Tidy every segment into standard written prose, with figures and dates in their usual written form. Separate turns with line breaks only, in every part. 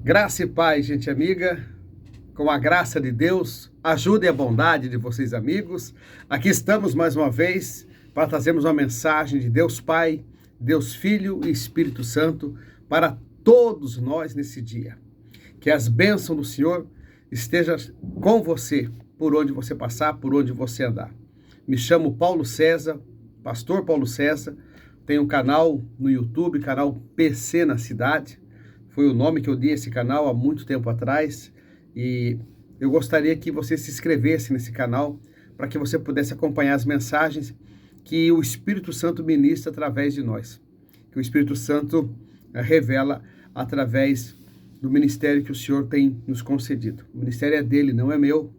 Graça e paz, gente amiga, com a graça de Deus, ajuda e a bondade de vocês amigos. Aqui estamos mais uma vez para trazermos uma mensagem de Deus Pai, Deus Filho e Espírito Santo para todos nós nesse dia. Que as bênçãos do Senhor estejam com você, por onde você passar, por onde você andar. Me chamo Paulo César, pastor Paulo César, tenho um canal no YouTube, canal PC na Cidade. Foi o nome que eu dei a esse canal há muito tempo atrás e eu gostaria que você se inscrevesse nesse canal para que você pudesse acompanhar as mensagens que o Espírito Santo ministra através de nós, que o Espírito Santo revela através do ministério que o Senhor tem nos concedido. O ministério é dele, não é meu.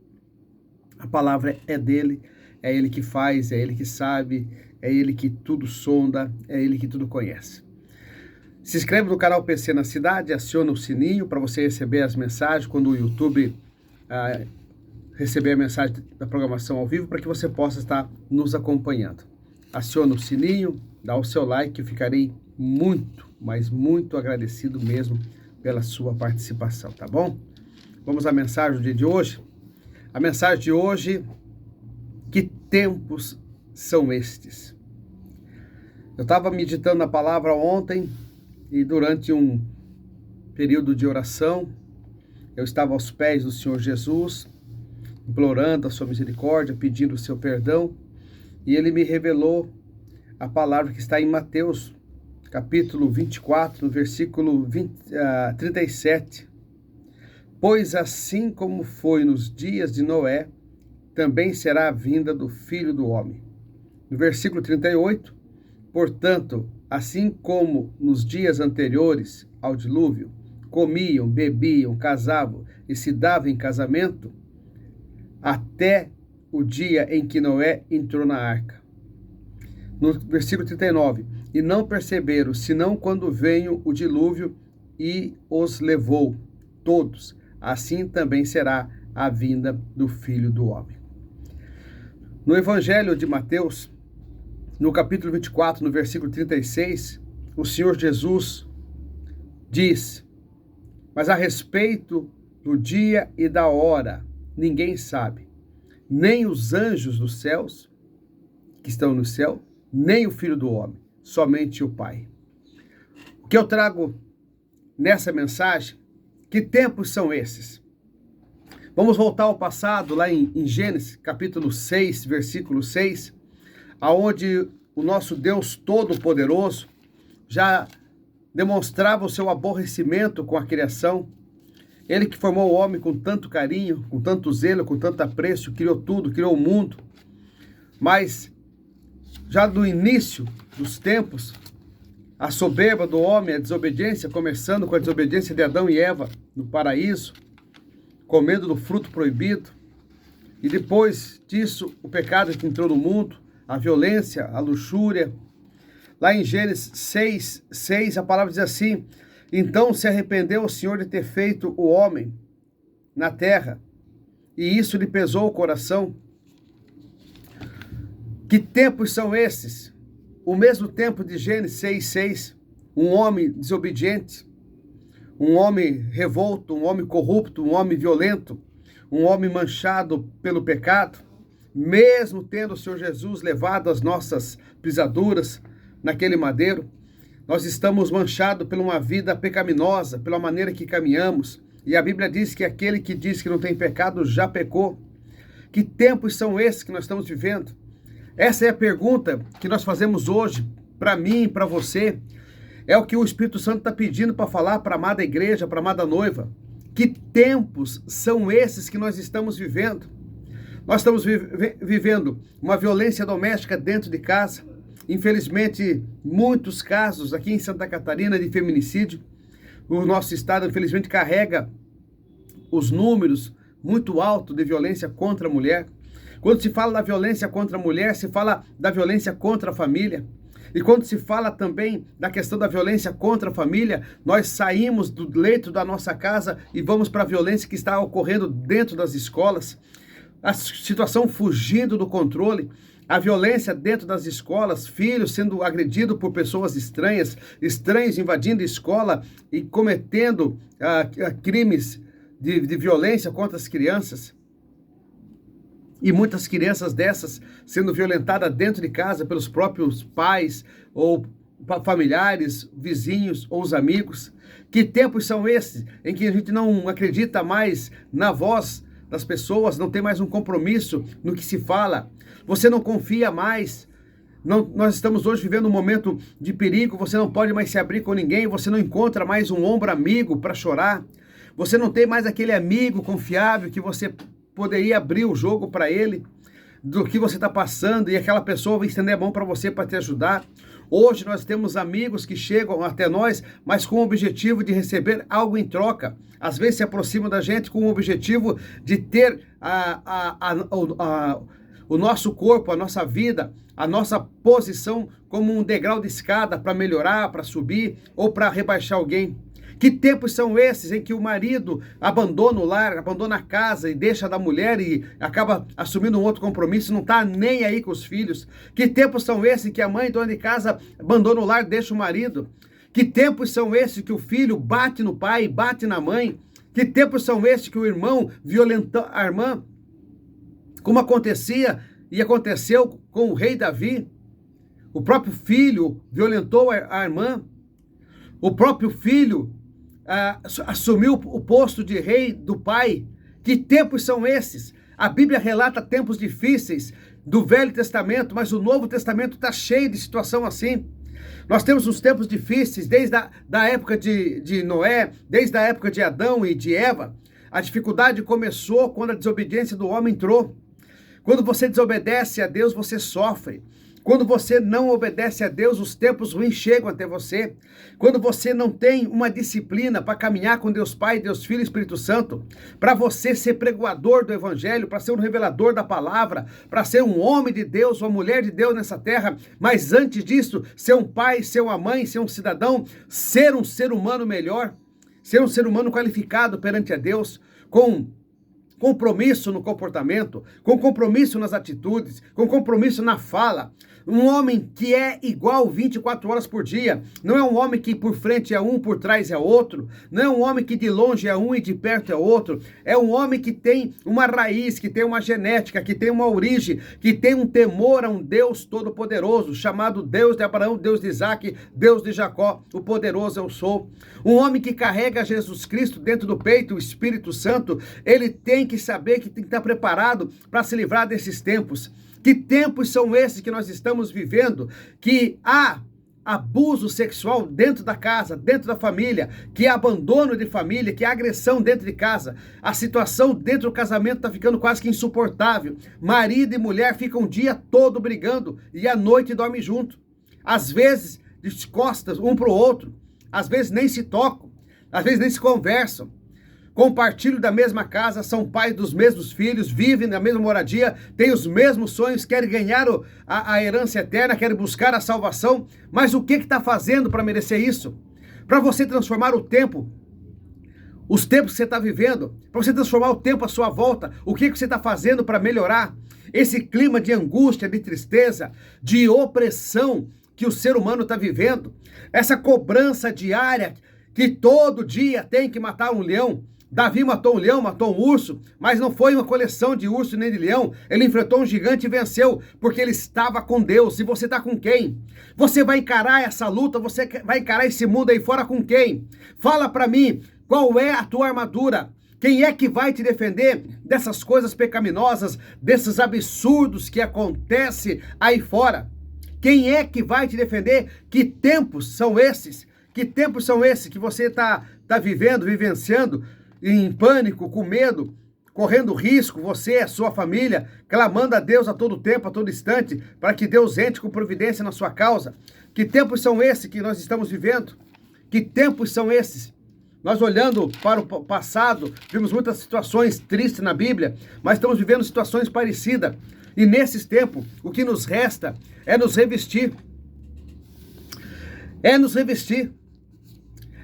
A palavra é dele, é ele que faz, é ele que sabe, é ele que tudo sonda, é ele que tudo conhece. Se inscreve no canal PC na Cidade, aciona o sininho para você receber as mensagens quando o YouTube receber a mensagem da programação ao vivo, para que você possa estar nos acompanhando. Aciona o sininho, dá o seu like, eu ficarei muito, mas muito agradecido mesmo pela sua participação, tá bom? Vamos à mensagem do dia de hoje. A mensagem de hoje: que tempos são estes? Eu estava meditando na palavra ontem, e durante um período de oração, eu estava aos pés do Senhor Jesus, implorando a sua misericórdia, pedindo o seu perdão, e ele me revelou a palavra que está em Mateus, capítulo 24, no versículo 37. Pois assim como foi nos dias de Noé, também será a vinda do Filho do Homem. No versículo 38, portanto, assim como nos dias anteriores ao dilúvio, comiam, bebiam, casavam e se davam em casamento, até o dia em que Noé entrou na arca. No versículo 39, e não perceberam, senão quando veio o dilúvio e os levou todos. Assim também será a vinda do Filho do Homem. No Evangelho de Mateus, no capítulo 24, no versículo 36, o Senhor Jesus diz: mas a respeito do dia e da hora, ninguém sabe, nem os anjos dos céus, que estão no céu, nem o Filho do Homem, somente o Pai. O que eu trago nessa mensagem, que tempos são esses? Vamos voltar ao passado, lá em Gênesis, capítulo 6, versículo 6, aonde o nosso Deus Todo-Poderoso já demonstrava o seu aborrecimento com a criação. Ele que formou o homem com tanto carinho, com tanto zelo, com tanto apreço, criou tudo, criou o mundo. Mas já no início dos tempos, a soberba do homem, a desobediência, começando com a desobediência de Adão e Eva no paraíso, comendo do fruto proibido, e depois disso o pecado que entrou no mundo, a violência, a luxúria. Lá em Gênesis 6, a palavra diz assim: então se arrependeu o Senhor de ter feito o homem na terra, e isso lhe pesou o coração. Que tempos são esses? O mesmo tempo de Gênesis 6, um homem desobediente, um homem revolto, um homem corrupto, um homem violento, um homem manchado pelo pecado. Mesmo tendo o Senhor Jesus levado as nossas pisaduras naquele madeiro, nós estamos manchados por uma vida pecaminosa, pela maneira que caminhamos. E a Bíblia diz que aquele que diz que não tem pecado já pecou. Que tempos são esses que nós estamos vivendo? Essa é a pergunta que nós fazemos hoje, para mim e para você. É o que o Espírito Santo está pedindo para falar para a amada igreja, para a amada noiva. Que tempos são esses que nós estamos vivendo? Nós estamos vivendo uma violência doméstica dentro de casa. Infelizmente, muitos casos aqui em Santa Catarina de feminicídio. O nosso estado, infelizmente, carrega os números muito altos de violência contra a mulher. Quando se fala da violência contra a mulher, se fala da violência contra a família. E quando se fala também da questão da violência contra a família, nós saímos do leito da nossa casa e vamos para a violência que está ocorrendo dentro das escolas. A situação fugindo do controle. a violência dentro das escolas, filhos sendo agredidos por pessoas estranhas, estranhos invadindo a escola e cometendo crimes de violência contra as crianças. E muitas crianças dessas sendo violentadas dentro de casa pelos próprios pais ou familiares, vizinhos ou os amigos. Que tempos são esses em que a gente não acredita mais na voz das pessoas, não tem mais um compromisso no que se fala, você não confia mais. Nós estamos hoje vivendo um momento de perigo, você não pode mais se abrir com ninguém, você não encontra mais um ombro amigo para chorar, você não tem mais aquele amigo confiável que você poderia abrir o jogo para ele, do que você está passando, e aquela pessoa vai estender a mão para você para te ajudar. Hoje nós temos amigos que chegam até nós, mas com o objetivo de receber algo em troca. Às vezes se aproximam da gente com o objetivo de ter o nosso corpo, a nossa vida, a nossa posição como um degrau de escada para melhorar, para subir ou para rebaixar alguém. Que tempos são esses em que o marido abandona o lar, abandona a casa e deixa da mulher e acaba assumindo um outro compromisso, não está nem aí com os filhos? Que tempos são esses em que a mãe, dona de casa, abandona o lar, deixa o marido? Que tempos são esses que o filho bate no pai, bate na mãe? Que tempos são esses que o irmão violenta a irmã? Como acontecia e aconteceu com o rei Davi? O próprio filho violentou a irmã. O próprio filho assumiu o posto de rei do pai. Que tempos são esses? A Bíblia relata tempos difíceis do Velho Testamento, mas o Novo Testamento está cheio de situação assim. Nós temos uns tempos difíceis desde da época de Noé, desde a época de Adão e de Eva. A dificuldade começou quando a desobediência do homem entrou. Quando você desobedece a Deus, você sofre. Quando você não obedece a Deus, os tempos ruins chegam até você. Quando você não tem uma disciplina para caminhar com Deus Pai, Deus Filho e Espírito Santo, para você ser pregoador do Evangelho, para ser um revelador da palavra, para ser um homem de Deus, uma mulher de Deus nessa terra, mas antes disso, ser um pai, ser uma mãe, ser um cidadão, ser um ser humano melhor, ser um ser humano qualificado perante a Deus, com compromisso no comportamento, com compromisso nas atitudes, com compromisso na fala. Um homem que é igual 24 horas por dia. Não é um homem que por frente é um, por trás é outro. Não é um homem que de longe é um e de perto é outro. É um homem que tem uma raiz, que tem uma genética, que tem uma origem, que tem um temor a um Deus todo-poderoso, chamado Deus de Abraão, Deus de Isaac, Deus de Jacó, o poderoso eu sou. Um homem que carrega Jesus Cristo dentro do peito, o Espírito Santo, ele tem que saber que tem que estar preparado para se livrar desses tempos. Que tempos são esses que nós estamos vivendo? Que há abuso sexual dentro da casa, dentro da família, que há abandono de família, que há agressão dentro de casa. A situação dentro do casamento está ficando quase que insuportável. Marido e mulher ficam o dia todo brigando e à noite dormem junto. Às vezes de costas um para o outro, às vezes nem se tocam, às vezes nem se conversam. Compartilham da mesma casa, são pais dos mesmos filhos, vivem na mesma moradia, têm os mesmos sonhos, querem ganhar a herança eterna, querem buscar a salvação. Mas o que está fazendo para merecer isso? Para você transformar o tempo, os tempos que você está vivendo, para você transformar o tempo à sua volta, o que você está fazendo para melhorar esse clima de angústia, de tristeza, de opressão que o ser humano está vivendo? Essa cobrança diária que todo dia tem que matar um leão. Davi matou um leão, matou um urso, mas não foi uma coleção de urso nem de leão. Ele enfrentou um gigante e venceu, porque ele estava com Deus. E você está com quem? Você vai encarar essa luta, você vai encarar esse mundo aí fora com quem? Fala para mim, qual é a tua armadura? Quem é que vai te defender dessas coisas pecaminosas, desses absurdos que acontecem aí fora? Quem é que vai te defender? Que tempos são esses? Que tempos são esses que você está vivendo, vivenciando, em pânico, com medo, correndo risco, você, a sua família, clamando a Deus a todo tempo, a todo instante, para que Deus entre com providência na sua causa? Que tempos são esses que nós estamos vivendo? Que tempos são esses? Nós olhando para o passado, vimos muitas situações tristes na Bíblia, mas estamos vivendo situações parecidas. E nesses tempos, o que nos resta é nos revestir. É nos revestir.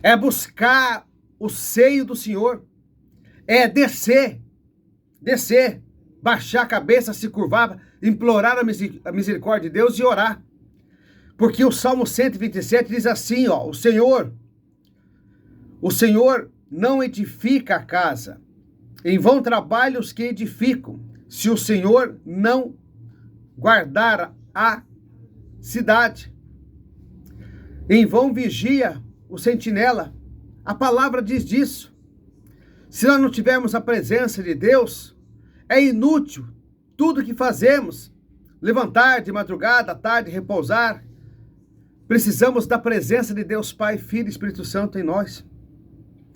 É buscar o seio do Senhor, é descer baixar a cabeça, se curvar, implorar a misericórdia de Deus e orar. Porque o Salmo 127 diz assim, ó, o Senhor não edifica a casa, em vão trabalham os que edificam, se o Senhor não guardar a cidade. Em vão vigia o sentinela. A palavra diz disso. Se nós não tivermos a presença de Deus, é inútil tudo que fazemos. Levantar de madrugada, à tarde, repousar. Precisamos da presença de Deus Pai, Filho e Espírito Santo em nós.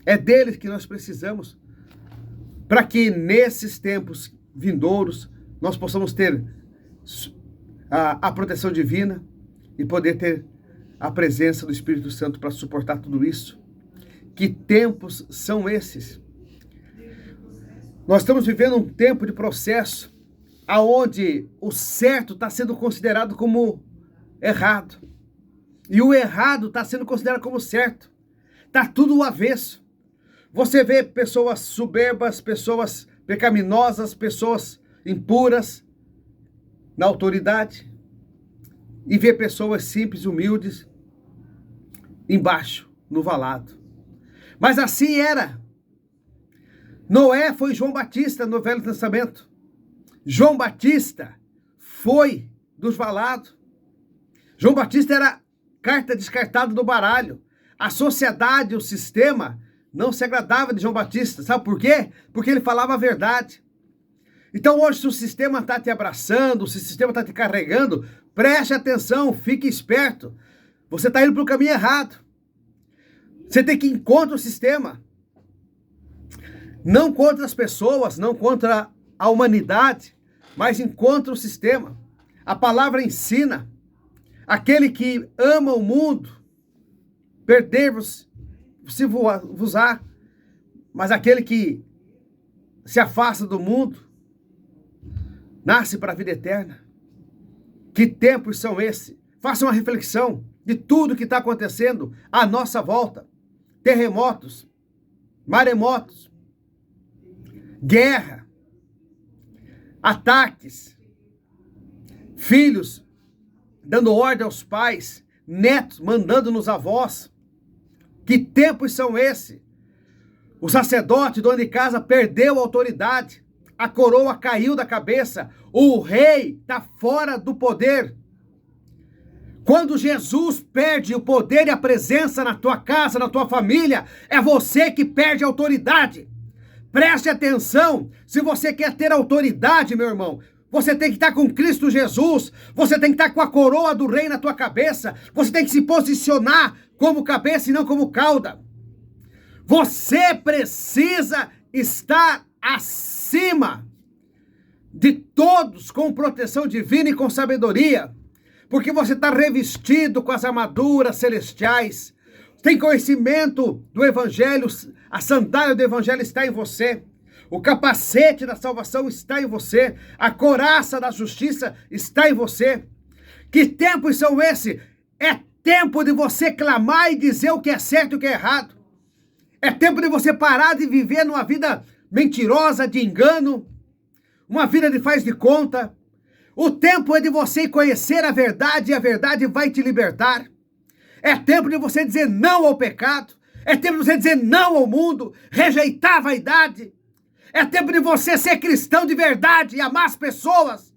É dele que nós precisamos. Para que nesses tempos vindouros nós possamos ter a proteção divina e poder ter a presença do Espírito Santo para suportar tudo isso. Que tempos são esses? Nós estamos vivendo um tempo de processo aonde o certo está sendo considerado como errado. E o errado está sendo considerado como certo. Está tudo o avesso. Você vê pessoas soberbas, pessoas pecaminosas, pessoas impuras na autoridade. E vê pessoas simples, humildes, embaixo, no valado. Mas assim era. Noé foi João Batista no Velho Testamento. João Batista foi dos valados. João Batista era carta descartada do baralho. A sociedade, o sistema, não se agradava de João Batista. Sabe por quê? Porque ele falava a verdade. Então hoje, se o sistema está te abraçando, se o sistema está te carregando, preste atenção, fique esperto. Você está indo para o caminho errado. Você tem que ir contra o sistema. Não contra as pessoas, não contra a humanidade, mas contra o sistema. A palavra ensina. Aquele que ama o mundo, perder-vos, se vos há. Mas aquele que se afasta do mundo, nasce para a vida eterna. Que tempos são esses? Faça uma reflexão de tudo que está acontecendo à nossa volta. Terremotos, maremotos, guerra, ataques, filhos dando ordem aos pais, netos mandando nos avós. Que tempos são esses? O sacerdote, dono de casa, perdeu a autoridade. A coroa caiu da cabeça. O rei está fora do poder. Quando Jesus perde o poder e a presença na tua casa, na tua família, é você que perde a autoridade. Preste atenção. Se você quer ter autoridade, meu irmão, você tem que estar com Cristo Jesus. Você tem que estar com a coroa do rei na tua cabeça. Você tem que se posicionar como cabeça e não como cauda. Você precisa estar acima de todos com proteção divina e com sabedoria. Porque você está revestido com as armaduras celestiais. Tem conhecimento do Evangelho. A sandália do Evangelho está em você. O capacete da salvação está em você. A couraça da justiça está em você. Que tempos são esses? É tempo de você clamar e dizer o que é certo e o que é errado. É tempo de você parar de viver numa vida mentirosa, de engano. Uma vida de faz de conta. O tempo é de você conhecer a verdade e a verdade vai te libertar. É tempo de você dizer não ao pecado. É tempo de você dizer não ao mundo. Rejeitar a vaidade. É tempo de você ser cristão de verdade e amar as pessoas.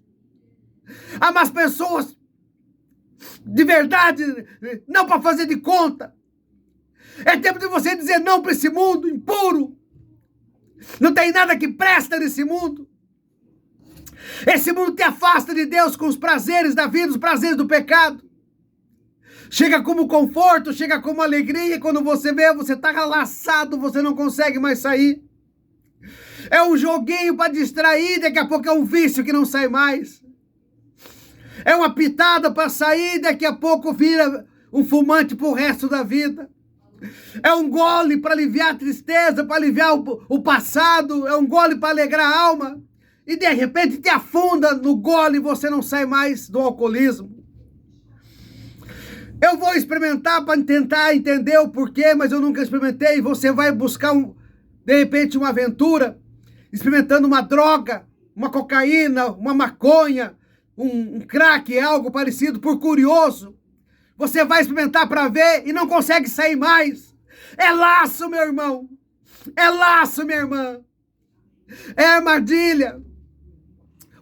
Amar as pessoas de verdade, não para fazer de conta. É tempo de você dizer não para esse mundo impuro. Não tem nada que presta nesse mundo. Esse mundo te afasta de Deus com os prazeres da vida, os prazeres do pecado. Chega como conforto, chega como alegria, e quando você vê, você está laçado, você não consegue mais sair. É um joguinho para distrair, daqui a pouco é um vício que não sai mais. É uma pitada para sair, daqui a pouco vira um fumante pro resto da vida. É um gole para aliviar a tristeza, para aliviar o passado, é um gole para alegrar a alma. E de repente te afunda no gole e você não sai mais do alcoolismo. Eu vou experimentar para tentar entender o porquê, mas eu nunca experimentei. Você vai buscar, de repente, uma aventura, experimentando uma droga, uma cocaína, uma maconha, um crack, algo parecido, por curioso. Você vai experimentar para ver e não consegue sair mais. É laço, meu irmão. É laço, minha irmã. É armadilha.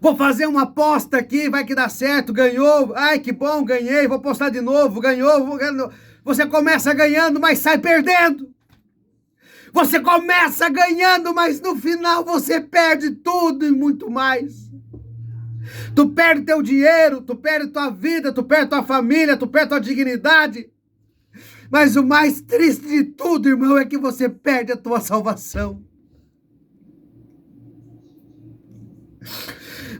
Vou fazer uma aposta aqui, vai que dá certo, ganhou. Ai, que bom, ganhei, vou apostar de novo, ganhou, vou ganhar. Você começa ganhando, mas sai perdendo. Você começa ganhando, mas no final você perde tudo e muito mais. Tu perde teu dinheiro, tu perde tua vida, tu perde tua família, tu perde tua dignidade. Mas o mais triste de tudo, irmão, é que você perde a tua salvação.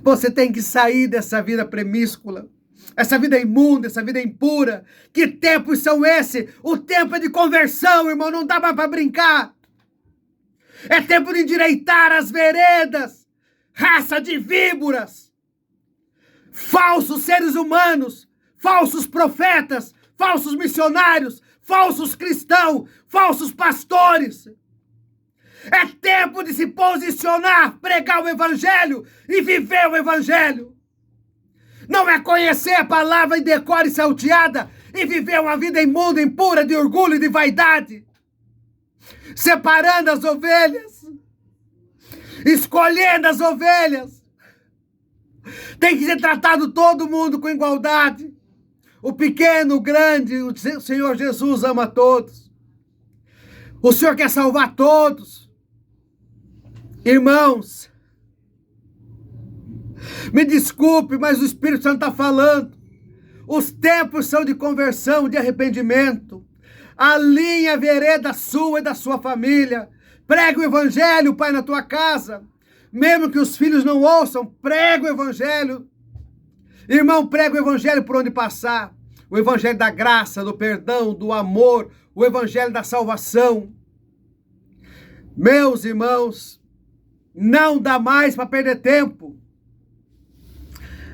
Você tem que sair dessa vida promíscua, essa vida imunda, essa vida impura. Que tempos são esses? O tempo é de conversão, irmão, não dá mais para brincar. É tempo de endireitar as veredas, raça de víboras, falsos seres humanos, falsos profetas, falsos missionários, falsos cristãos, falsos pastores. É tempo de se posicionar, pregar o evangelho e viver o evangelho. Não é conhecer a palavra em decor e salteada e viver uma vida imunda, impura, de orgulho e de vaidade. Separando as ovelhas, escolhendo as ovelhas. Tem que ser tratado todo mundo com igualdade. O pequeno, o grande, o Senhor Jesus ama todos. O Senhor quer salvar todos. Irmãos, me desculpe, mas o Espírito Santo está falando. Os tempos são de conversão, de arrependimento. Alinhe a vereda sua e da sua família. Prega o evangelho, pai, na tua casa. Mesmo que os filhos não ouçam, prega o evangelho. Irmão, prega o evangelho por onde passar. O evangelho da graça, do perdão, do amor. O evangelho da salvação. Meus irmãos, não dá mais para perder tempo.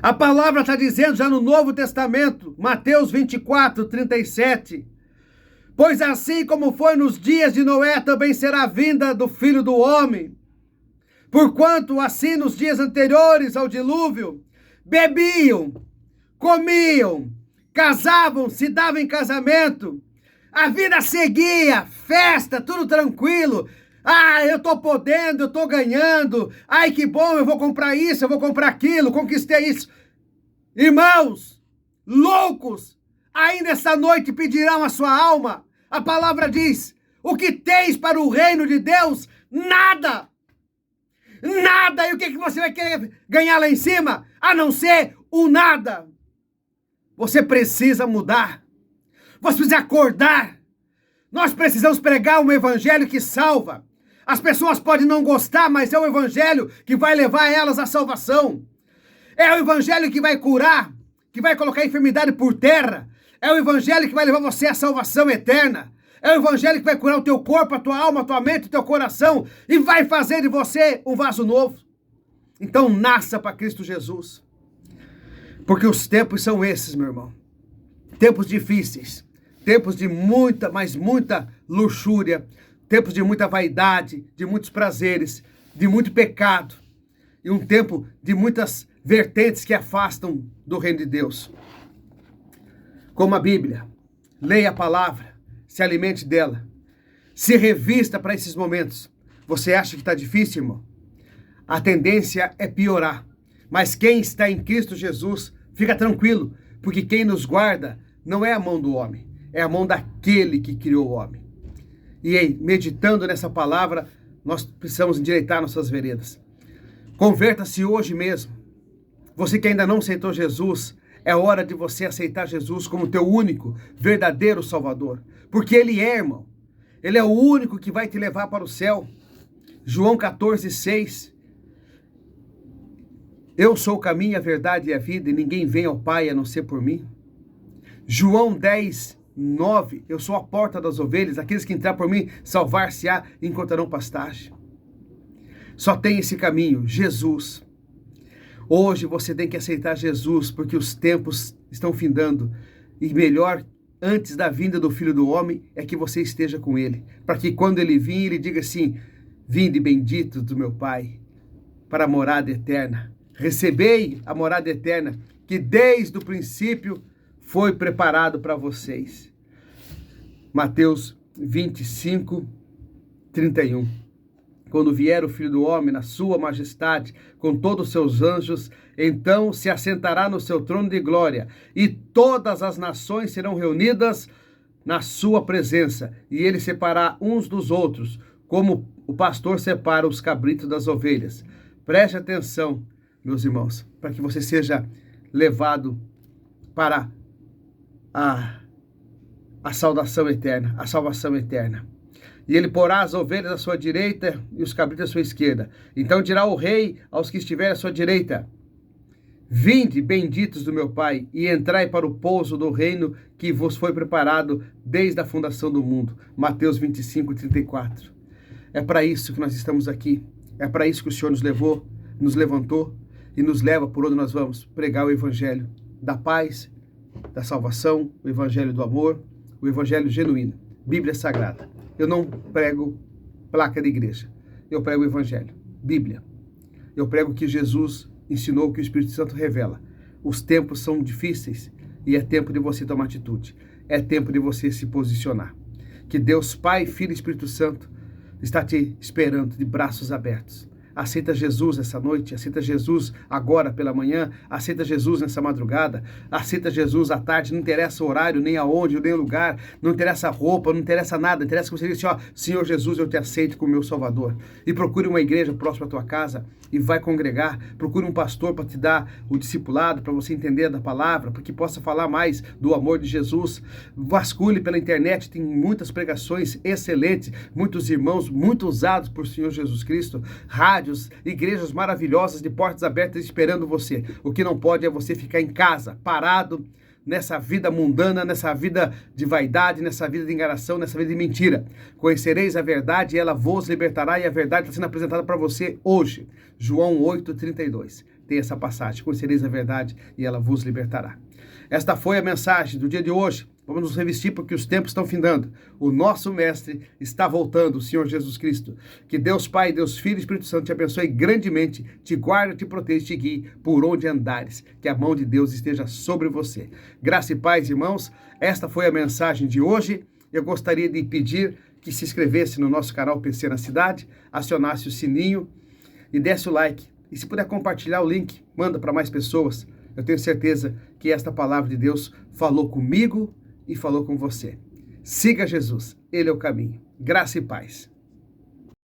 A palavra está dizendo já no Novo Testamento, Mateus 24, 37. Pois assim como foi nos dias de Noé, também será a vinda do Filho do Homem. Porquanto assim nos dias anteriores ao dilúvio, bebiam, comiam, casavam, se davam em casamento, a vida seguia, festa, tudo tranquilo. Ah, eu tô podendo, eu tô ganhando. Ai, que bom, eu vou comprar isso, eu vou comprar aquilo, conquistei isso. Irmãos, loucos, ainda essa noite pedirão a sua alma. A palavra diz, o que tens para o reino de Deus? Nada. Nada. E o que você vai querer ganhar lá em cima? A não ser o nada. Você precisa mudar. Você precisa acordar. Nós precisamos pregar um evangelho que salva. As pessoas podem não gostar, mas é o evangelho que vai levar elas à salvação. É o evangelho que vai curar, que vai colocar a enfermidade por terra. É o evangelho que vai levar você à salvação eterna. É o evangelho que vai curar o teu corpo, a tua alma, a tua mente, o teu coração e vai fazer de você um vaso novo. Então nasça para Cristo Jesus. Porque os tempos são esses, meu irmão. Tempos difíceis. Tempos de muita, mas muita luxúria. Tempos de muita vaidade, de muitos prazeres, de muito pecado. E um tempo de muitas vertentes que afastam do reino de Deus. Como a Bíblia, leia a palavra, se alimente dela, se revista para esses momentos. Você acha que está difícil, irmão? A tendência é piorar. Mas quem está em Cristo Jesus, fica tranquilo, porque quem nos guarda não é a mão do homem, é a mão daquele que criou o homem. E aí, meditando nessa palavra, nós precisamos endireitar nossas veredas. Converta-se hoje mesmo. Você que ainda não aceitou Jesus, é hora de você aceitar Jesus como teu único, verdadeiro Salvador. Porque Ele é, irmão. Ele é o único que vai te levar para o céu. João 14, 6. Eu sou o caminho, a verdade e a vida, e ninguém vem ao Pai a não ser por mim. João 10, 9. Eu sou a porta das ovelhas, aqueles que entrar por mim, salvar-se-á e encontrarão pastagem. Só tem esse caminho, Jesus. Hoje você tem que aceitar Jesus, porque os tempos estão findando. E melhor, antes da vinda do Filho do Homem, é que você esteja com Ele. Para que quando Ele vir, Ele diga assim, vinde bendito do meu Pai. para a morada eterna. Recebei a morada eterna que desde o princípio foi preparado para vocês. Mateus 25, 31. Quando vier o Filho do Homem na sua majestade, com todos os seus anjos, então se assentará no seu trono de glória, e todas as nações serão reunidas na sua presença, e ele separará uns dos outros, como o pastor separa os cabritos das ovelhas. Preste atenção, meus irmãos, para que você seja levado para a salvação eterna, a salvação eterna. E ele porá as ovelhas à sua direita e os cabritos à sua esquerda. Então dirá o rei aos que estiverem à sua direita: vinde, benditos do meu Pai, e entrai para o pouso do reino que vos foi preparado desde a fundação do mundo. Mateus 25, 34. É para isso que nós estamos aqui. É para isso que o Senhor nos levou, nos levantou e nos leva por onde nós vamos pregar o evangelho da paz, da salvação, o evangelho do amor, o evangelho genuíno, Bíblia Sagrada. Eu não prego placa de igreja, eu prego o evangelho, Bíblia. Eu prego o que Jesus ensinou, o que o Espírito Santo revela. Os tempos são difíceis e é tempo de você tomar atitude, é tempo de você se posicionar. Que Deus Pai, Filho e Espírito Santo está te esperando de braços abertos. Aceita Jesus essa noite, aceita Jesus agora pela manhã, aceita Jesus nessa madrugada, aceita Jesus à tarde, não interessa o horário, nem aonde, nem o lugar, não interessa a roupa, não interessa nada, interessa que você diga assim, ó, Senhor Jesus, eu te aceito como meu Salvador. E procure uma igreja próxima à tua casa e vai congregar, procure um pastor para te dar o discipulado, para você entender da palavra, para que possa falar mais do amor de Jesus. Vasculhe pela internet, tem muitas pregações excelentes, muitos irmãos muito usados por Senhor Jesus Cristo, rádio, igrejas maravilhosas de portas abertas esperando você. O que não pode é você ficar em casa, parado, nessa vida mundana, nessa vida de vaidade, nessa vida de enganação, nessa vida de mentira. Conhecereis a verdade e ela vos libertará, e a verdade está sendo apresentada para você hoje. João 8:32. Tem essa passagem. Conhecereis a verdade e ela vos libertará. Esta foi a mensagem do dia de hoje. Vamos nos revestir porque os tempos estão findando. O nosso Mestre está voltando, o Senhor Jesus Cristo. Que Deus Pai, Deus Filho e Espírito Santo te abençoe grandemente, te guarde, te proteja, te guie por onde andares. Que a mão de Deus esteja sobre você. Graça e paz, irmãos. Esta foi a mensagem de hoje. Eu gostaria de pedir que se inscrevesse no nosso canal PC na Cidade, acionasse o sininho e desse o like. E se puder compartilhar o link, manda para mais pessoas. Eu tenho certeza que esta palavra de Deus falou comigo e falou com você. Siga Jesus, Ele é o caminho. Graça e paz.